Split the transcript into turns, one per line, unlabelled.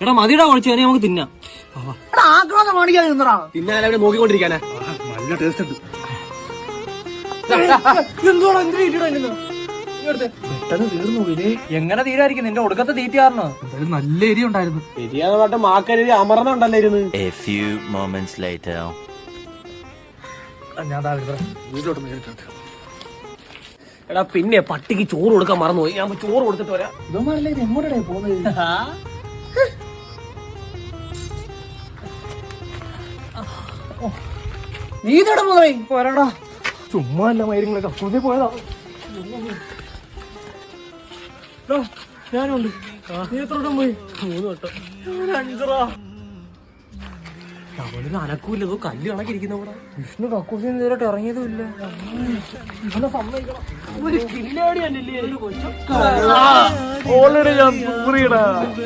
എടാ മതിയുടെ കുഴച്ച് തന്നെ നമുക്ക് തിന്നാം.
ആക്രാന്തം കാണിക്കാതെ നിന്നടാ.
തിന്നാൻ അവരെ നോക്കിക്കൊണ്ടിരിക്കാനാ.
നല്ല ടേസ്റ്റ് ഉണ്ട്.
എന്തോടാ എന്തിനാ ഇട്ടിടാ?
പെട്ടെന്ന് തീർന്നു പോയില്ലേ?
എങ്ങനെ തീരായിരിക്കും? നിന്റെ ഒടുക്കത്തെ തീറ്റയാർന്നോ?
എന്തായാലും നല്ല എരി ഉണ്ടായിരുന്നു.
ശരിയാന്ന് പറഞ്ഞ മാക്കരി അമർന്നുണ്ടല്ലായിരുന്നു.
ഞാൻ വീട്ടിലോട്ട് നേരിട്ടുണ്ട്.
എടാ പിന്നെ പട്ടിക്ക് ചോറ് കൊടുക്കാൻ മറന്നുപോയി. ഞാൻ ചോറ് കൊടുത്തിട്ട് വരാം.
ഇതൊന്നല്ലേ ഇത് എങ്ങോട്ടേ പോകുന്നത്?
നീ ഇതോടെ പോയി
പോരാടാ, ചുമ്മാ അല്ല മൈരങ്ങളൊക്കെ അപ്പുറത്തേ പോയതാ.
ഞാനുണ്ട്. നീ എത്ര വട്ടം പോയി? 3 വട്ടം. 5 അവനൊരു അനക്കൂല്ല. കല്ല് കണക്കിരിക്കുന്ന ഇവിടെ. വിഷ്ണു കക്കൂസിൽ നേരിട്ട് ഇറങ്ങിയതും ഇല്ല. ഇവനെ സമ്മതിക്കണം. ഒരു കില്ലാടി അല്ലേ?
ഓൾറെഡി ഞാൻ